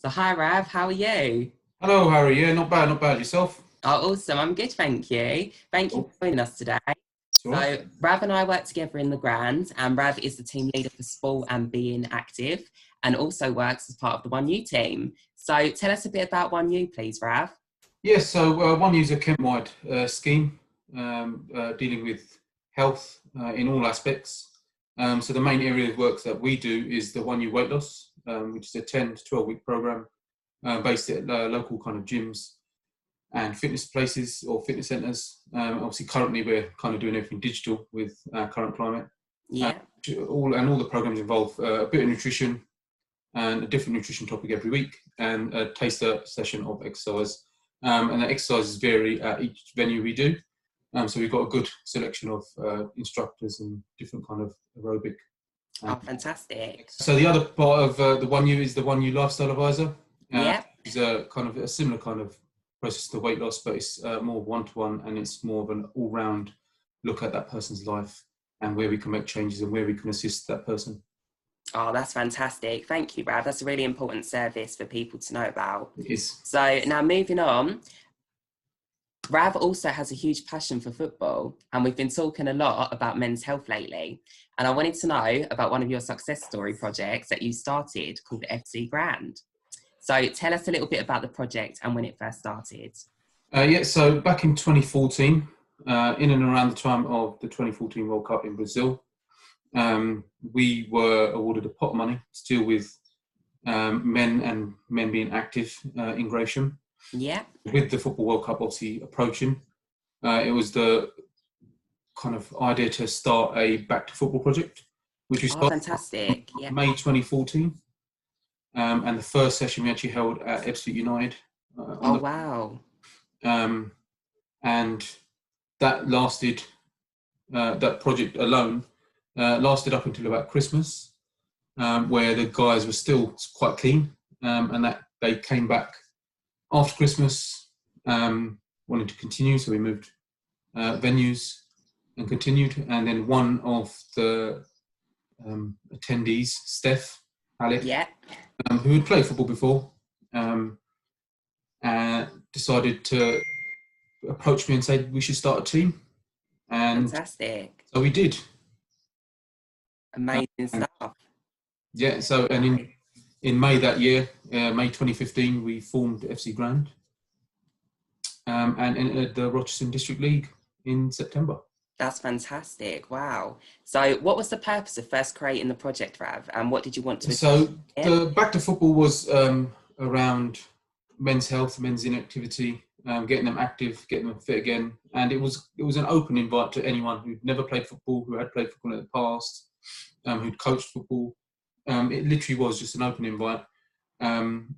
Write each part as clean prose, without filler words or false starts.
So hi Rav, how are you? Hello, Harry. Yeah, not bad, not bad. Yourself? Oh, awesome. I'm good, thank you. Thank you Oh, for joining us today. it's all right. So Rav and I work together in the Grand, and Rav is the team leader for sport and being active, and also works as part of the One U team. So tell us a bit about One U, please, Rav. Yes, so One U's a Kent-wide scheme dealing with health in all aspects. So the main area of work that we do is the One U weight loss, which is a 10 to 12-week program based at local kind of gyms and fitness places or fitness centres. Obviously, currently we're kind of doing everything digital with our current climate. Uh, Yeah. all the programs involve a bit of nutrition and a different nutrition topic every week and a taster session of exercise. And the exercises vary at each venue we do. So we've got a good selection of instructors and different kind of aerobic. Oh, fantastic. So the other part of the One U is the One U Lifestyle Advisor. Yeah. It's a kind of a similar kind of process to weight loss, but it's more one-to-one and it's more of an all-round look at that person's life and where we can make changes and where we can assist that person. Oh, that's fantastic. Thank you, Rav. That's a really important service for people to know about. It is. So now moving on, Rav also has a huge passion for football, and we've been talking a lot about men's health lately. And I wanted to know about one of your success story projects that you started called FC Grand. So tell us a little bit about the project and when it first started. Yeah, so back in 2014, in and around the time of the 2014 World Cup in Brazil, we were awarded a pot of money to deal with men being active in Gresham. Yeah. With the Football World Cup obviously approaching, it was the kind of idea to start a Back to Football project, which we Oh, started fantastic. Yeah. May 2014. And the first session we actually held at Ebbsfleet United. Oh, wow. And that lasted, that project alone lasted up until about Christmas, where the guys were still quite keen, and that they came back after Christmas, wanting to continue. So we moved venues and continued. And then one of the attendees, Steph Alec, Yeah. who had played football before, decided to approach me and say we should start a team. And Fantastic. so we did. Amazing And stuff. yeah, so and in May that year, May 2015, we formed FC Grand and entered the Rochester District League in September. That's fantastic. Wow. So what was the purpose of first creating the project, Rav? And what did you want to So achieve? the Back to Football was around men's health, men's inactivity, getting them active, getting them fit again, and it was an open invite to anyone who'd never played football, who had played football in the past, who'd coached football. It literally was just an open invite, and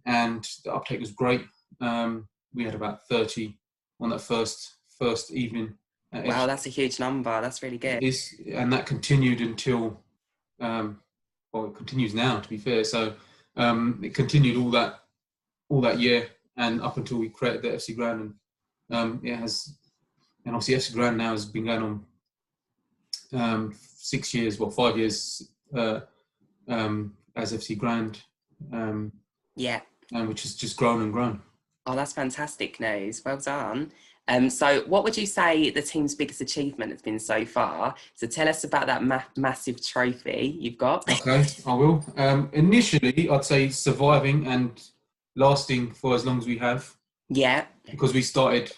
the uptake was great. We had about 30 on that first evening. Wow, that's a huge number. That's really good. And that continued until, well, it continues now, to be fair. So it continued all that year and up until we created the FC Grand, and it has, and obviously FC Grand now has been going on 6 years, well, 5 years as FC Grand, Yeah. and which has just grown and grown. Oh, that's fantastic news. Well done. So what would you say the team's biggest achievement has been so far? So tell us about that massive trophy you've got. Okay, I will. Initially, I'd say surviving and lasting for as long as we have, Yeah. because we started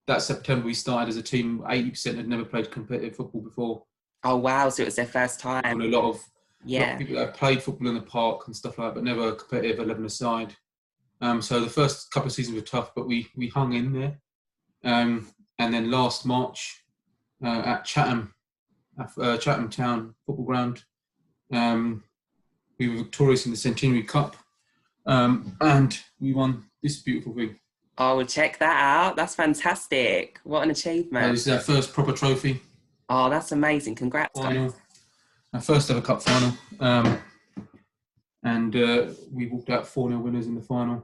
that September. We started as a team. 80% had never played competitive football before. Oh, wow. So it was their first And time. a lot of Yeah. people that have played football in the park and stuff like that, but never competitive 11-a-side. So the first couple of seasons were tough, but we hung in there. And then last March at Chatham Town Football Ground, we were victorious in the Centenary Cup, and we won this beautiful thing. Oh, well, check that out. That's fantastic. What an achievement. This is our first proper trophy. Oh, that's amazing. Congrats, guys. Final, our first ever cup final. And we walked out 4-0 winners in the final.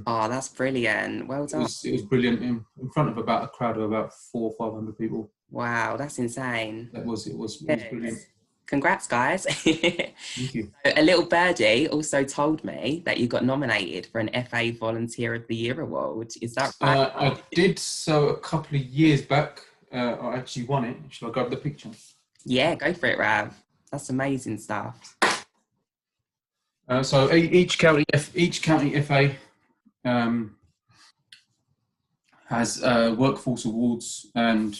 Oh, that's brilliant. Well done. It was brilliant in front of about a crowd of about 400 or 500 people. Wow, that's insane. It was brilliant. Congrats, guys. Thank you. A little birdie also told me that you got nominated for an FA Volunteer of the Year award. Is that right? I did so a couple of years back. I actually won it. Shall I grab the picture? Yeah, go for it, Rav. That's amazing stuff. So each county FA has workforce awards and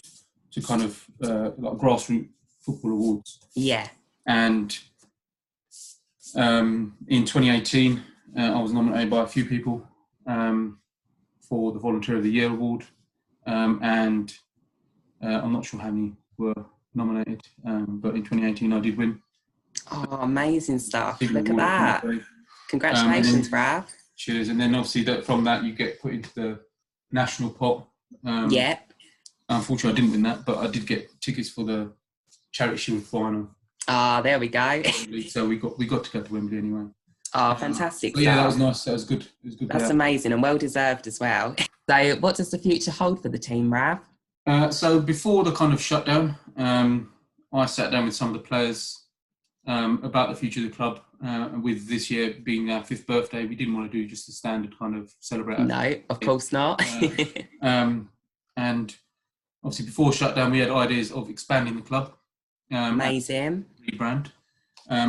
to kind of like grassroots football awards. Yeah. And in 2018, I was nominated by a few people for the Volunteer of the Year award, and I'm not sure how many were nominated, but in 2018 I did win. Oh, amazing stuff. Look at that. Congratulations, Rav. Cheers. And then obviously from that you get put into the national pot. Yeah. Unfortunately, I didn't win that, but I did get tickets for the Charity Shield final. Ah, there we go. So we got to go to Wembley anyway. Oh, fantastic. Yeah, that was nice. That was good. It was good. That's amazing and well deserved as well. So what does the future hold for the team, Rav? So before the kind of shutdown, I sat down with some of the players about the future of the club. With this year being our 5th birthday, we didn't want to do just the standard kind of celebrate. No, of course not. And obviously before shutdown, we had ideas of expanding the club. Amazing. Rebrand.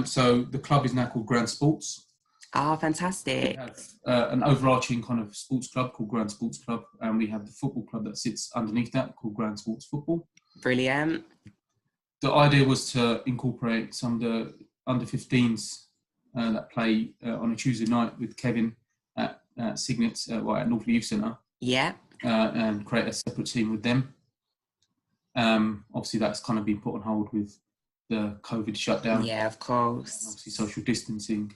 So the club is now called Grand Sports. Oh, fantastic. We have an overarching kind of sports club called Grand Sports Club, and we have the football club that sits underneath that called Grand Sports Football. Brilliant. The idea was to incorporate some of the under-15s that play on a Tuesday night with Kevin at Signets, at Northley Youth Centre. Yeah. And create a separate team with them. Obviously, that's kind of been put on hold with the COVID shutdown. Yeah, of course. Obviously, social distancing.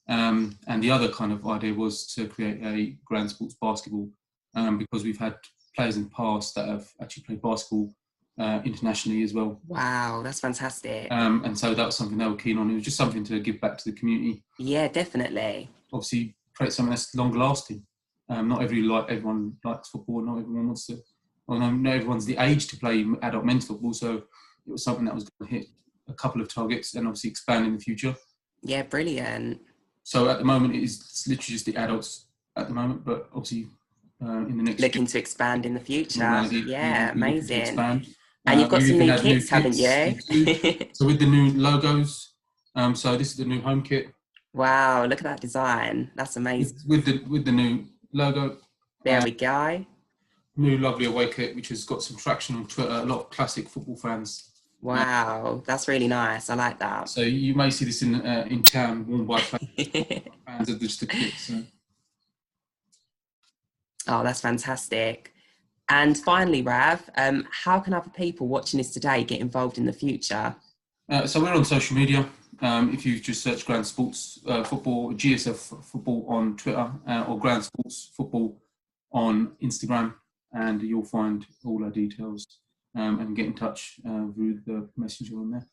And the other kind of idea was to create a Grand Sports basketball, because we've had players in the past that have actually played basketball internationally as well. Wow, that's fantastic. And so that was something they were keen on. It was just something to give back to the community. Yeah, definitely. Obviously, create something that's longer lasting. Not everyone likes football. Not everyone wants to. Well, not everyone's the age to play adult men's football. So it was something that was going to hit a couple of targets and obviously expand in the future. Yeah, brilliant. So at the moment, it's literally just the adults at the moment, but obviously in the next looking to expand in the future. Yeah, amazing. And you've got some new kits, haven't you? So with the new logos, so this is the new home kit. Wow, look at that design. That's amazing. With the new logo. There we go. New lovely away kit, which has got some traction on Twitter. A lot of classic football fans. Wow, that's really nice. I like that. So you may see this in town, worn by fans of just the kit. So. Oh, that's fantastic. And finally, Rav, how can other people watching this today get involved in the future? So we're on social media. If you just search Grand Sports Football, GSF Football on Twitter, or Grand Sports Football on Instagram, and you'll find all our details and get in touch through the messenger on there.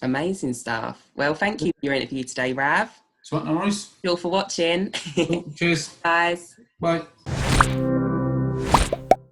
Amazing stuff. Well, thank you for your interview today, Rav. So, no worries. Thank you all for watching. Cheers. Guys. Bye.